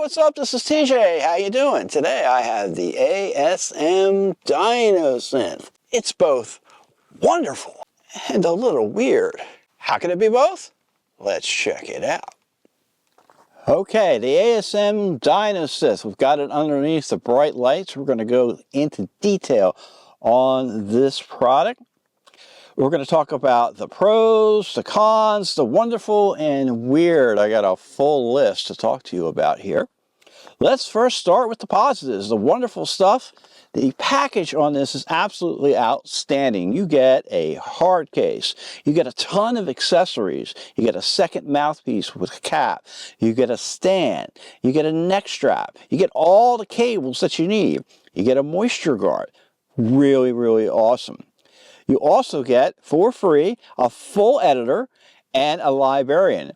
what's up? This is TJ. How you doing? Today I have the ASM Diosynth. It's both wonderful and a little weird. How can it be both? Let's check it out. Okay, the ASM Diosynth. We've got it underneath the bright lights. We're going to go into detail on this product. We're going to talk about the pros, the cons, the wonderful, and weird. I got a full list to talk to you about here. Let's first start with the positives, the wonderful stuff. The package on this is absolutely outstanding. You get a hard case. You get a ton of accessories. You get a second mouthpiece with a cap. You get a stand. You get a neck strap. You get all the cables that you need. You get a moisture guard. Really, really awesome. You also get, for free, a full editor and a librarian.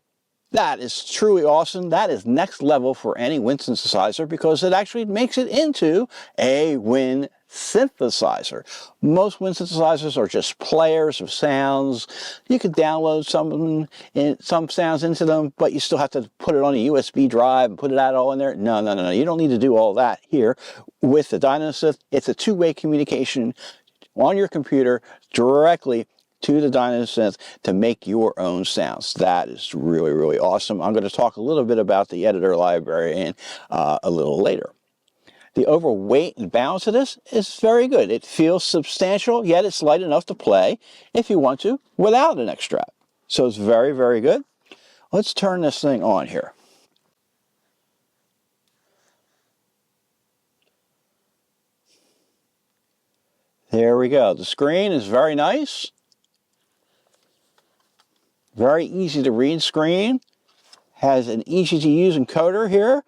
That is truly awesome. That is next level for any wind synthesizer because it actually makes it into a wind synthesizer. Most wind synthesizers are just players of sounds. You can download some sounds into them, but you still have to put it on a USB drive and put it all in there. No. You don't need to do all that here. With the Diosynth, it's a two-way communication on your computer directly to the Diosynth to make your own sounds. That is really, really awesome. I'm going to talk a little bit about the editor librarian a little later. The overall weight and balance of this is very good. It feels substantial, yet it's light enough to play if you want to without a neck strap. So it's very, very good. Let's turn this thing on here. There we go. The screen is very nice. Very easy to read screen. Has an easy to use encoder here.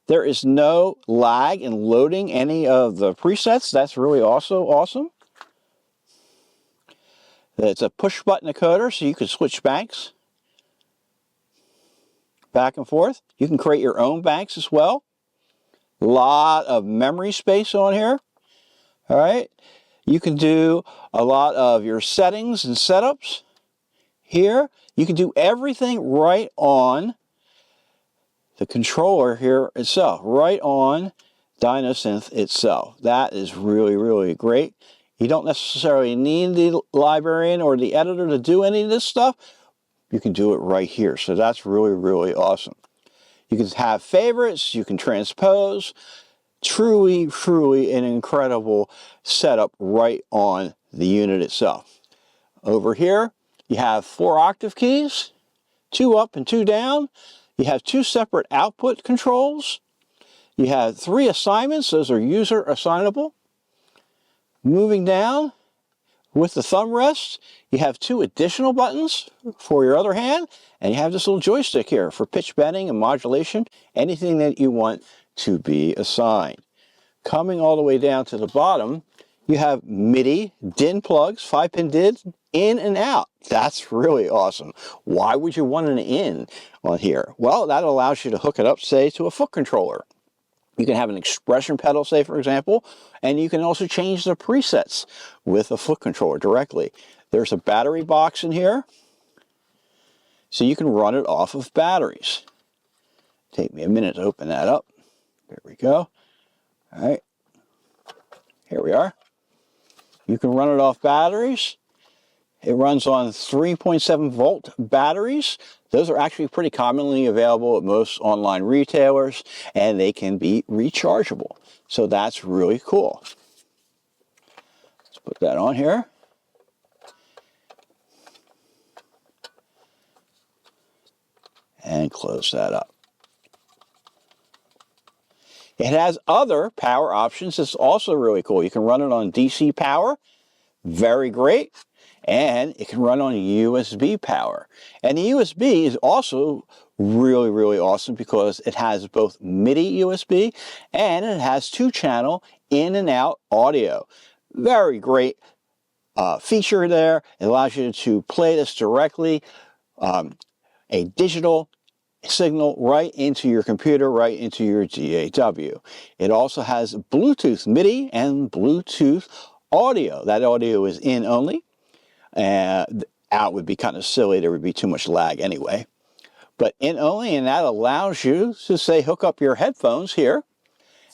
There is no lag in loading any of the presets. That's really also awesome. It's a push button encoder so you can switch banks back and forth. You can create your own banks as well. A lot of memory space on here. All right. You can do a lot of your settings and setups here. You can do everything right on the controller here itself, right on Diosynth itself. That is really, really great. You don't necessarily need the librarian or the editor to do any of this stuff. You can do it right here. So that's really, really awesome. You can have favorites. You can transpose. Truly, truly an incredible setup right on the unit itself. Over here, you have 4 octave keys, 2 up and 2 down. You have 2 separate output controls. You have 3 assignments. Those are user assignable. Moving down with the thumb rest, you have 2 additional buttons for your other hand, and you have this little joystick here for pitch bending and modulation, anything that you want to be assigned. Coming all the way down to the bottom, you have MIDI DIN plugs, 5-pin DIN, in and out. That's really awesome. Why would you want an in on here? Well, that allows you to hook it up, say, to a foot controller. You can have an expression pedal, say, for example, and you can also change the presets with a foot controller directly. There's a battery box in here, so you can run it off of batteries. Take me a minute to open that up. There we go. All right, here we are. You can run it off batteries. It runs on 3.7 volt batteries. Those are actually pretty commonly available at most online retailers, and they can be rechargeable. So that's really cool. Let's put that on here. And close that up. It has other power options. It's also really cool. You can run it on DC power. Very great. And it can run on USB power. And the USB is also really, really awesome because it has both MIDI USB and it has 2-channel in and out audio. Very great feature there. It allows you to play this directly, a digital signal right into your computer, right into your DAW. It also has Bluetooth MIDI and Bluetooth audio. That audio is in only. Out would be kind of silly. There would be too much lag anyway. but in only, and that allows you to say hook up your headphones here,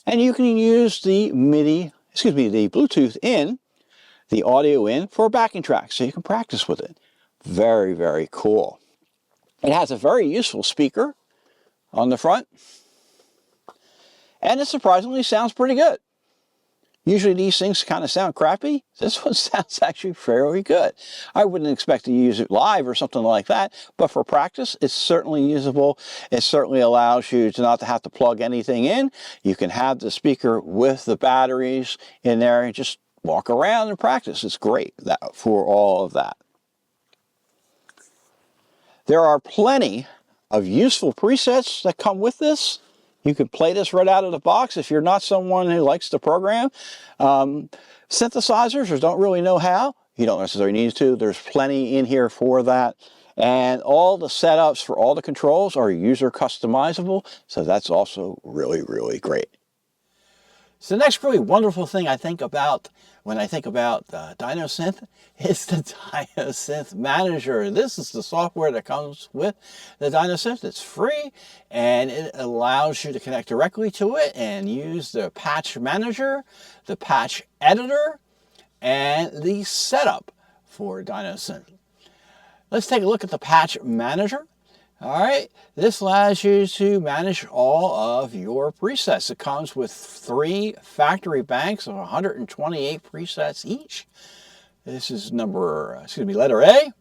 and you can use the the Bluetooth in, the audio in for a backing track, so you can practice with it. Very, very cool. It has a very useful speaker on the front, and it surprisingly sounds pretty good. Usually these things kind of sound crappy. This one sounds actually fairly good. I wouldn't expect to use it live or something like that, but for practice, it's certainly usable. It certainly allows you to not have to plug anything in. You can have the speaker with the batteries in there and just walk around and practice. It's great for all of that. There are plenty of useful presets that come with this. You can play this right out of the box if you're not someone who likes to program. Synthesizers or don't really know how, you don't necessarily need to. There's plenty in here for that. And all the setups for all the controls are user customizable, so that's also really, really great. So the next really wonderful thing I think about when I think about Diosynth is the Diosynth Manager. This is the software that comes with the Diosynth. It's free, and it allows you to connect directly to it and use the patch manager, the patch editor, and the setup for Diosynth. Let's take a look at the patch manager. All right, this allows you to manage all of your presets. It comes with 3 factory banks of 128 presets each. This is letter A,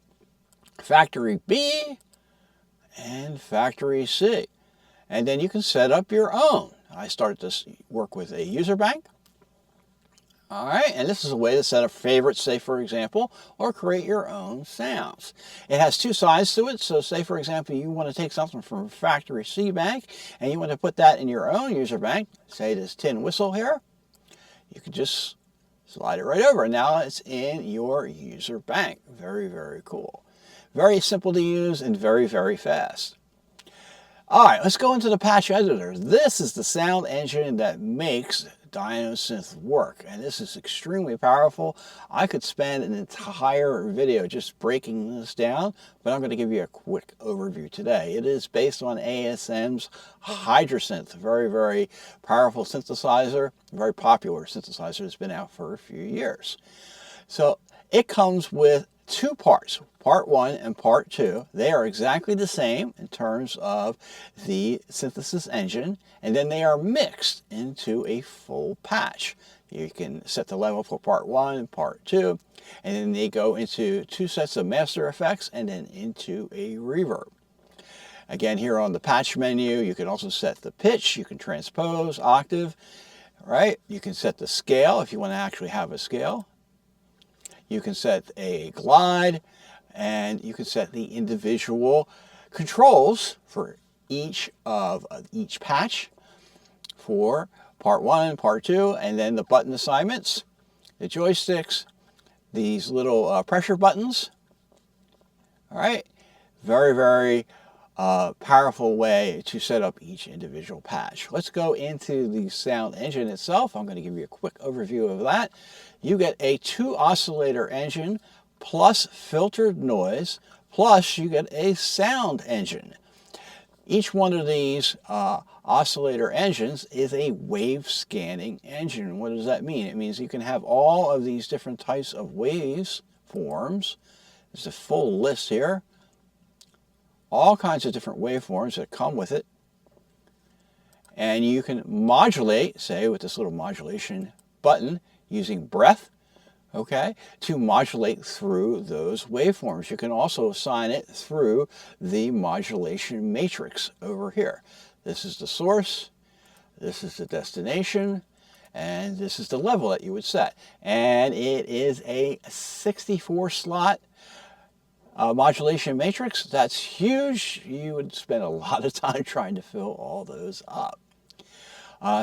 factory B, and factory C. And then you can set up your own. I start to work with a user bank. All right, and this is a way to set up favorites, say for example, or create your own sounds. It has 2 sides to it, so say for example you want to take something from factory C bank and you want to put that in your own user bank, say this tin whistle here, you can just slide it right over, and now it's in your user bank. Very, very cool. Very simple to use and very, very fast. All right, let's go into the patch editor. This is the sound engine that makes Diosynth work, and this is extremely powerful. I could spend an entire video just breaking this down, but I'm going to give you a quick overview today. It is based on ASM's Diosynth, very, very powerful synthesizer, very popular synthesizer that's been out for a few years. So it comes with 2 parts, part 1 and part 2. They are exactly the same in terms of the synthesis engine, and then they are mixed into a full patch. You can set the level for part 1 and part 2, and then they go into 2 sets of master effects and then into a reverb. Again, here on the patch menu, you can also set the pitch, you can transpose, octave, right? You can set the scale if you want to actually have a scale. You can set a glide, and you can set the individual controls for each patch for part 1, part 2, and then the button assignments, the joysticks, these little pressure buttons. All right, very, very powerful way to set up each individual patch. Let's go into the sound engine itself. I'm going to give you a quick overview of that. You get a 2 oscillator engine plus filtered noise, plus you get a sound engine. Each one of these oscillator engines is a wave scanning engine. What does that mean? It means you can have all of these different types of waves forms. There's a full list here. All kinds of different waveforms that come with it. And you can modulate, say with this little modulation button, using breath, okay, to modulate through those waveforms. You can also assign it through the modulation matrix over here. This is the source, this is the destination, and this is the level that you would set. And it is a 64 slot modulation matrix. That's huge. You would spend a lot of time trying to fill all those up.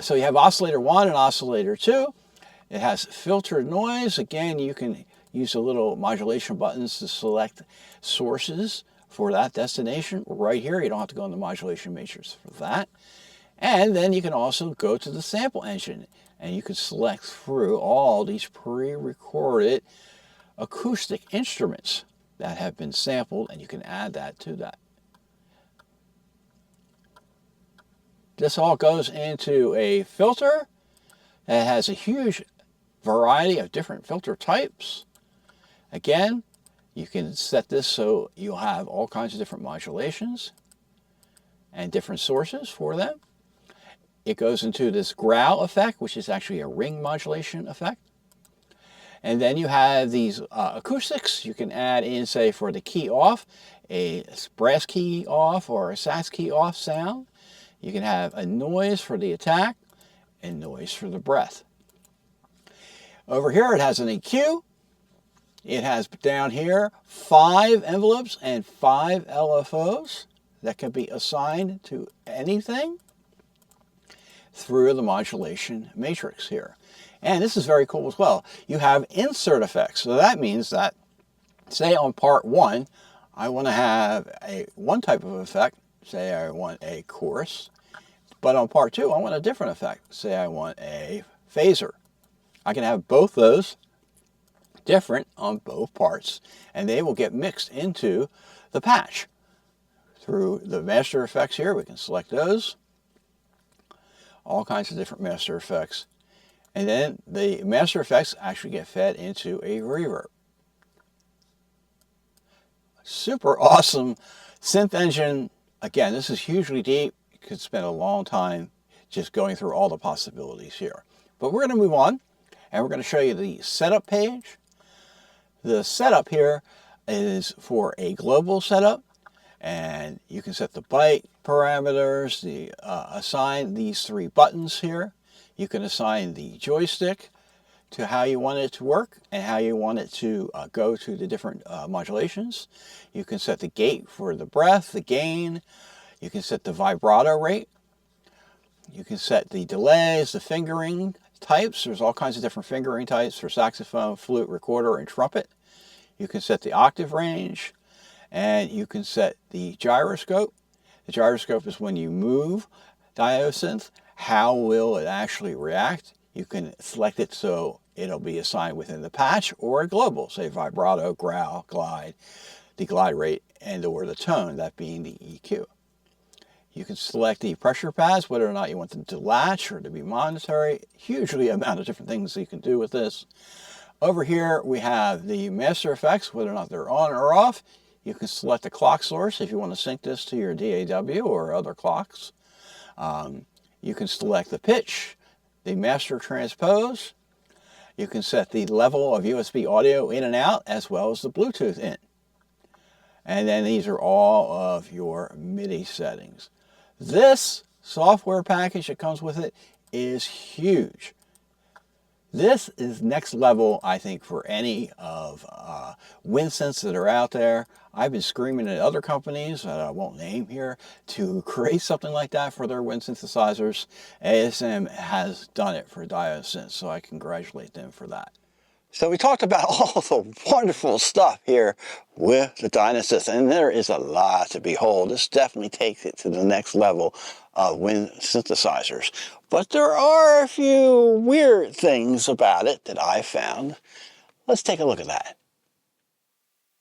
So you have oscillator 1 and oscillator 2. It has filtered noise. Again, you can use the little modulation buttons to select sources for that destination right here. You don't have to go in the modulation matrix for that. And then you can also go to the sample engine, and you can select through all these pre-recorded acoustic instruments that have been sampled, and you can add that to that. This all goes into a filter that has a huge variety of different filter types. Again, you can set this so you'll have all kinds of different modulations and different sources for them. It goes into this growl effect, which is actually a ring modulation effect. And then you have these acoustics. You can add in, say, for the key off, a brass key off or a sax key off sound. You can have a noise for the attack and noise for the breath. Over here it has an EQ. It has down here 5 envelopes and 5 LFOs that can be assigned to anything through the modulation matrix here. And this is very cool as well. You have insert effects. So that means that, say on part 1, I want to have one type of effect. Say I want a chorus. But on part 2, I want a different effect. Say I want a phaser. I can have both those different on both parts, and they will get mixed into the patch. Through the master effects here, we can select those. All kinds of different master effects. And then the master effects actually get fed into a reverb. Super awesome synth engine. Again, this is hugely deep. You could spend a long time just going through all the possibilities here. But we're going to move on, and we're going to show you the setup page. The setup here is for a global setup, and you can set the byte parameters, assign these 3 buttons here. You can assign the joystick to how you want it to work and how you want it to go to the different modulations. You can set the gate for the breath, the gain. You can set the vibrato rate. You can set the delays, the fingering types. There's all kinds of different fingering types for saxophone, flute, recorder, and trumpet. You can set the octave range, and you can set the gyroscope. The gyroscope is when you move Diosynth, how will it actually react? You can select it so it'll be assigned within the patch or a global, say vibrato, growl, glide, the glide rate, and or the tone, that being the EQ. You can select the pressure pads, whether or not you want them to latch or to be monetary. Hugely amount of different things you can do with this. Over here we have the master effects, whether or not they're on or off. You can select the clock source if you want to sync this to your DAW or other clocks. You can select the pitch, the master transpose. You can set the level of USB audio in and out, as well as the Bluetooth in. And then these are all of your MIDI settings. This software package that comes with it is huge. This is next level, I think, for any of wind synths that are out there. I've been screaming at other companies that I won't name here to create something like that for their wind synthesizers. ASM has done it for Diosynth, so I congratulate them for that. So we talked about all the wonderful stuff here with the Diosynth, and there is a lot to behold. This definitely takes it to the next level of wind synthesizers. But there are a few weird things about it that I found. Let's take a look at that.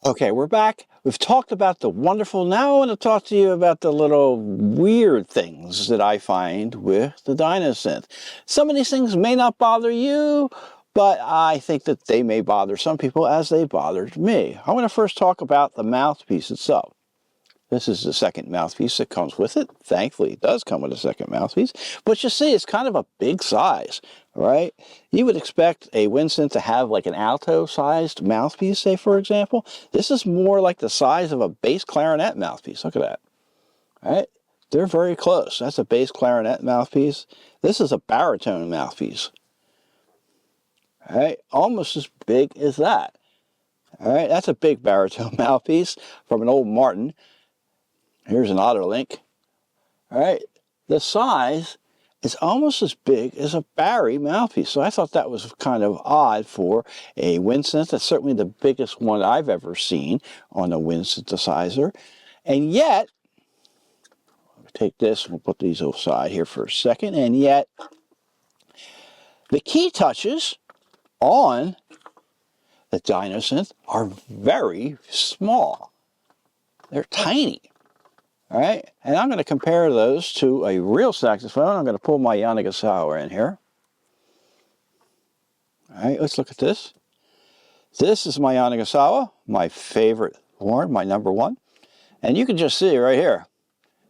Okay, we're back. We've talked about the wonderful. Now I want to talk to you about the little weird things that I find with the Diosynth. Some of these things may not bother you, but I think that they may bother some people as they bothered me. I want to first talk about the mouthpiece itself. This is the second mouthpiece that comes with it. Thankfully, it does come with a second mouthpiece. But you see, it's kind of a big size, right? You would expect a wind synth to have like an alto-sized mouthpiece, say, for example. This is more like the size of a bass clarinet mouthpiece. Look at that, right? They're very close. That's a bass clarinet mouthpiece. This is a baritone mouthpiece, right? Almost as big as that. All right, that's a big baritone mouthpiece from an old Martin. Here's an Otter Link. All right, the size is almost as big as a Barry mouthpiece. So I thought that was kind of odd for a wind synth. That's certainly the biggest one I've ever seen on a wind synthesizer. And yet, I'll take this and we'll put these aside here for a second. And yet, the key touches on the Diosynth are very small. They're tiny. All right, and I'm going to compare those to a real saxophone. I'm going to pull my Yanagisawa in here. All right, let's look at this. This is my Yanagisawa, my favorite horn, my number one. And you can just see right here,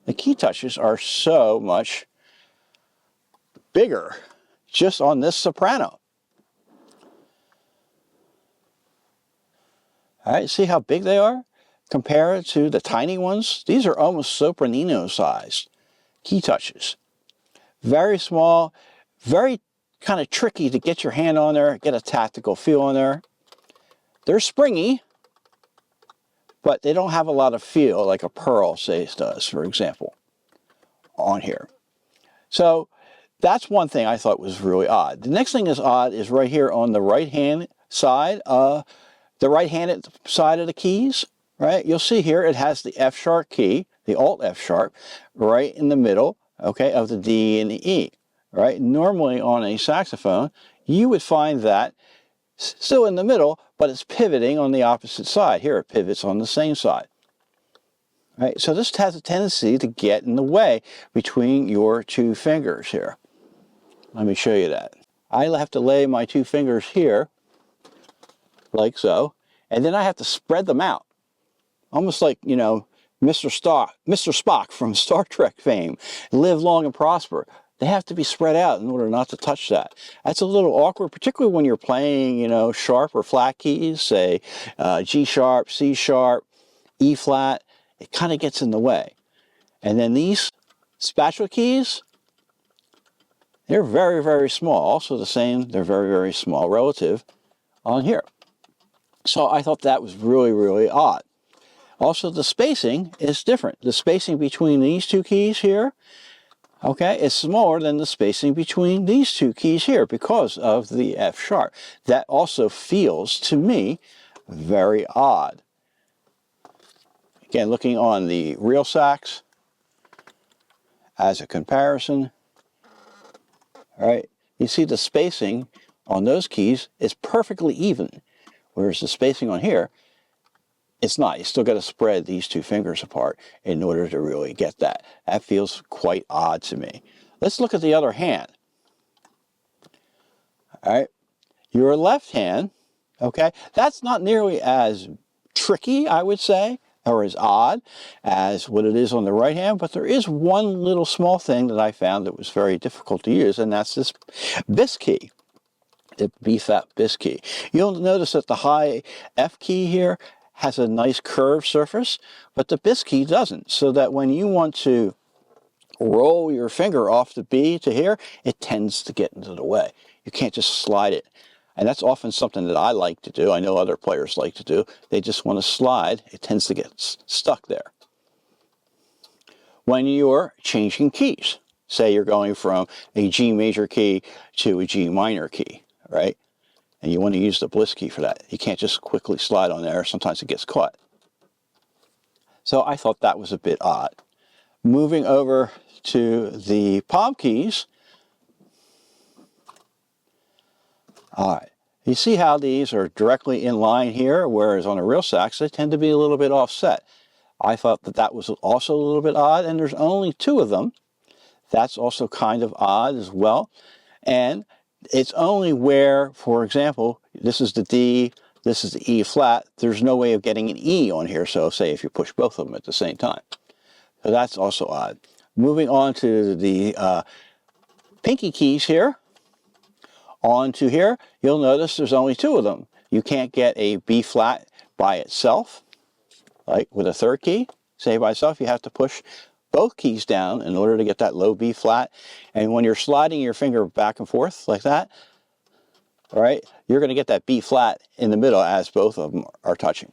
the key touches are so much bigger just on this soprano. All right, see how big they are? Compare it to the tiny ones. These are almost sopranino sized key touches. Very small, very kind of tricky to get your hand on there, get a tactical feel on there. They're springy, but they don't have a lot of feel like a pearl, say, does, for example, on here. So that's one thing I thought was really odd. The next thing that's odd is right here on the right-hand side, the right-handed side of the keys, right? You'll see here it has the F sharp key, the Alt F sharp, right in the middle, okay, of the D and the E, right? Normally on a saxophone, you would find that still in the middle, but it's pivoting on the opposite side. Here it pivots on the same side. Right? So this has a tendency to get in the way between your two fingers here. Let me show you that. I have to lay my two fingers here, like so, and then I have to spread them out. Almost like, you know, Mr. Spock from Star Trek fame, live long and prosper. They have to be spread out in order not to touch that. That's a little awkward, particularly when you're playing, you know, sharp or flat keys, say G sharp, C sharp, E flat. It kind of gets in the way. And then these spatula keys, they're very, very small. Also the same, they're very, very small relative on here. So I thought that was really, really odd. Also, the spacing is different. The spacing between these two keys here, okay, is smaller than the spacing between these two keys here because of the F sharp. That also feels, to me, very odd. Again, looking on the real sax as a comparison, all right, you see the spacing on those keys is perfectly even, whereas the spacing on here, it's not. You still got to spread these two fingers apart in order to really get that. That feels quite odd to me. Let's look at the other hand. All right, your left hand, okay, that's not nearly as tricky, I would say, or as odd as what it is on the right hand, but there is one little small thing that I found that was very difficult to use, and that's this bis key, the B-flat bis key. You'll notice that the high F key here has a nice curved surface, but the bis key doesn't, so that when you want to roll your finger off the B to here, it tends to get into the way. You can't just slide it. And that's often something that I like to do. I know other players like to do. They just want to slide. It tends to get stuck there. When you're changing keys, say you're going from a G major key to a G minor key, right? And you want to use the bliss key for that. You can't just quickly slide on there. Sometimes it gets caught. So I thought that was a bit odd. Moving over to the palm keys. All right. You see how these are directly in line here, whereas on a real sax, they tend to be a little bit offset. I thought that that was also a little bit odd, and there's only two of them. That's also kind of odd as well. And it's only where, for example, this is the D, this is the E flat. There's no way of getting an E on here, so say if you push both of them at the same time. So that's also odd. Moving on to the pinky keys here. On to here, you'll notice there's only two of them. You can't get a B flat by itself, like with a third key. Say by itself, you have to push both keys down in order to get that low B flat. And when you're sliding your finger back and forth like that, all right, you're going to get that B flat in the middle as both of them are touching.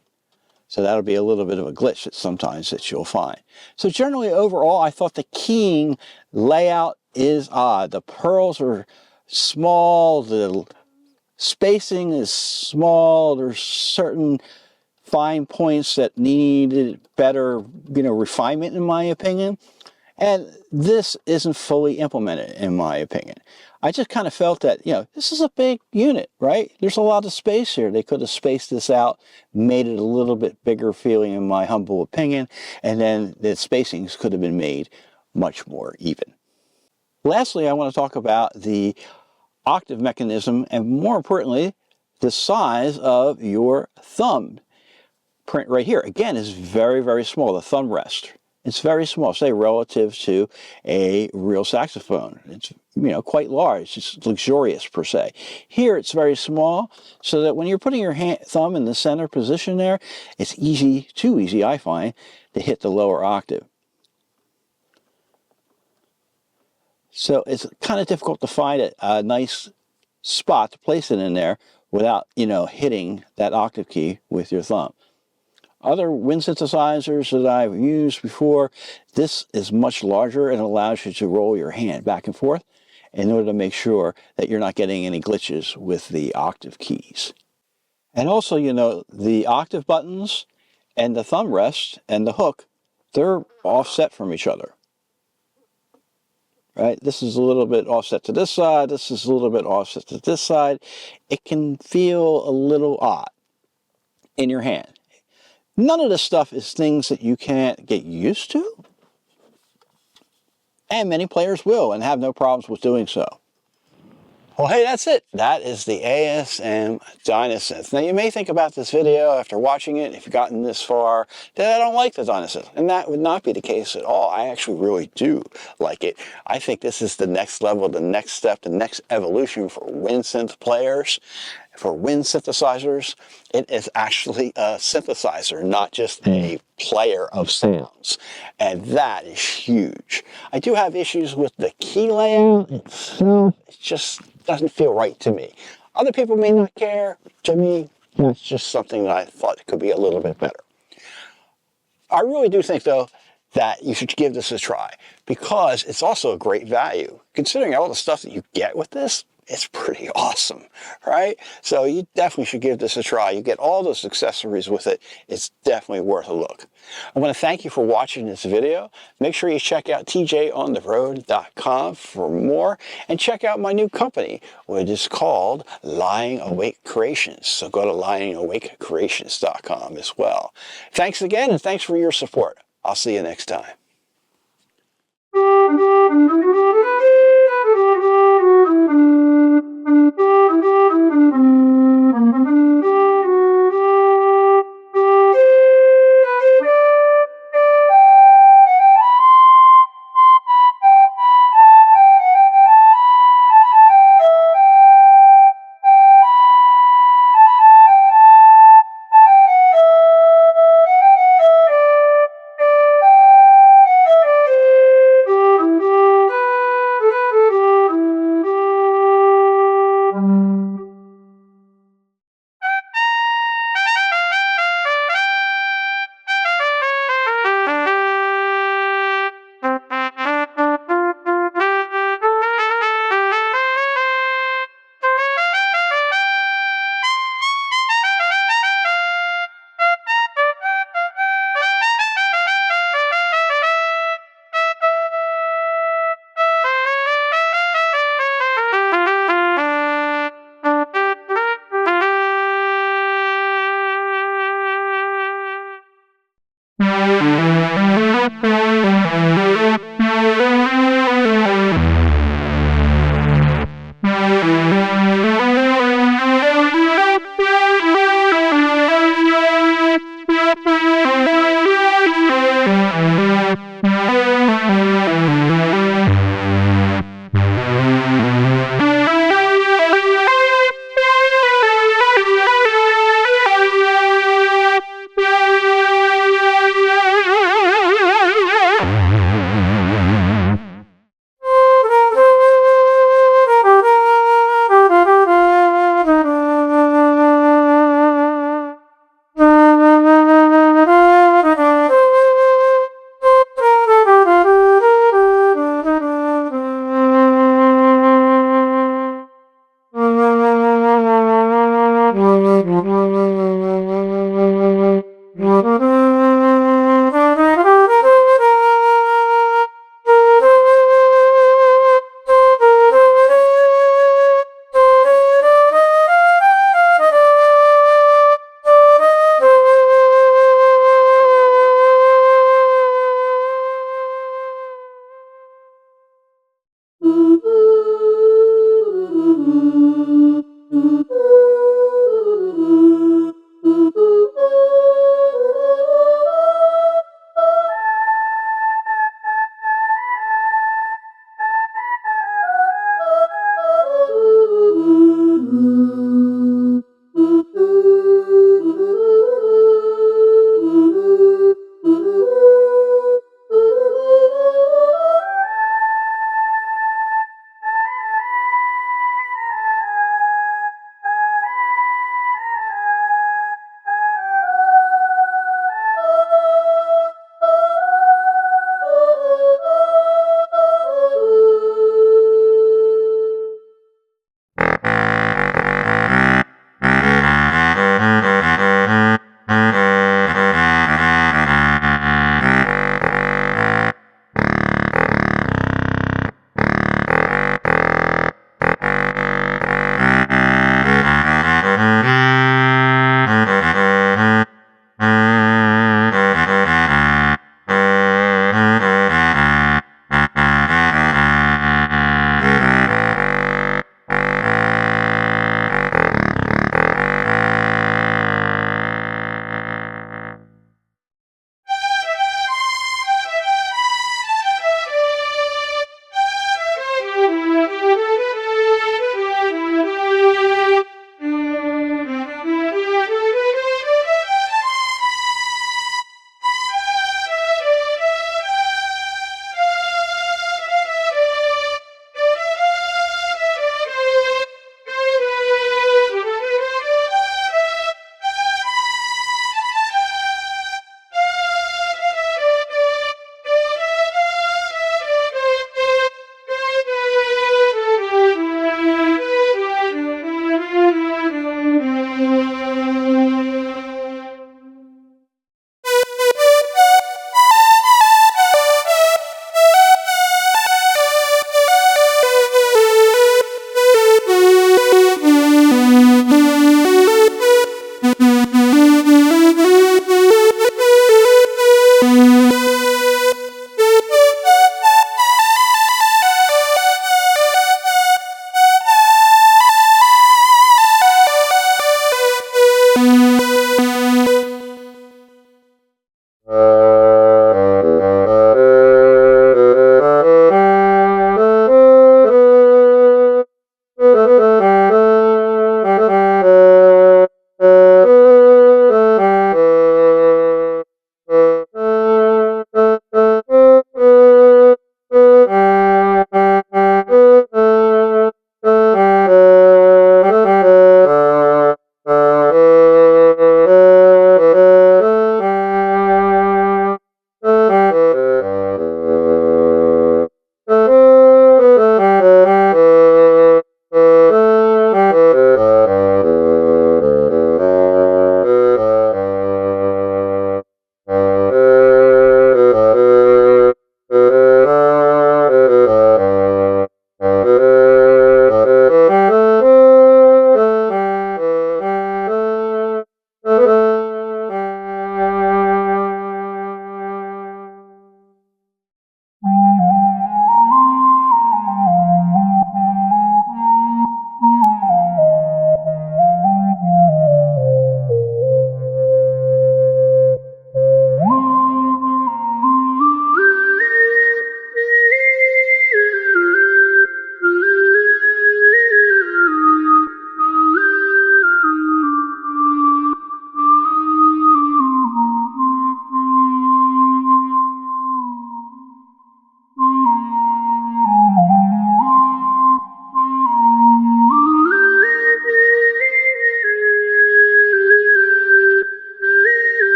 So that'll be a little bit of a glitch that sometimes that you'll find. So generally overall, I thought the keying layout is odd. The pearls are small, the spacing is small, there's certain fine points that needed better, refinement in my opinion. And this isn't fully implemented, in my opinion. I just kind of felt that, this is a big unit, right? There's a lot of space here. They could have spaced this out, made it a little bit bigger feeling, in my humble opinion, and then the spacings could have been made much more even. Lastly, I want to talk about the octave mechanism, and more importantly, the size of your thumb. Print right here, again, is very, very small, the thumb rest. It's very small, say relative to a real saxophone. It's, quite large. It's luxurious per se. Here it's very small, so that when you're putting your thumb in the center position there, it's easy, too easy, I find, to hit the lower octave. So it's kind of difficult to find a nice spot to place it in there without, hitting that octave key with your thumb. Other wind synthesizers that I've used before, this is much larger and allows you to roll your hand back and forth in order to make sure that you're not getting any glitches with the octave keys. And also, the octave buttons and the thumb rest and the hook, they're offset from each other. Right? This is a little bit offset to this side, this is a little bit offset to this side. It can feel a little odd in your hand. None of this stuff is things that you can't get used to, and many players will and have no problems with doing so. Well, hey, that's it. That is the ASM Diosynth. Now, you may think about this video after watching it, if you've gotten this far, that I don't like the Diosynth. And that would not be the case at all. I actually really do like it. I think this is the next level, the next step, the next evolution for wind synth players, for wind synthesizers. It is actually a synthesizer, not just a player of sounds. And that is huge. I do have issues with the key layout itself. It just doesn't feel right to me. Other people may not care. To me, that's just something that I thought could be a little bit better. I really do think, though, that you should give this a try because it's also a great value. Considering all the stuff that you get with this, it's pretty awesome, right? So you definitely should give this a try. You get all those accessories with it. It's definitely worth a look. I want to thank you for watching this video. Make sure you check out tjontheroad.com for more, and check out my new company, which is called Lying Awake Creations. So go to lyingawakecreations.com as well. Thanks again, and thanks for your support. I'll see you next time.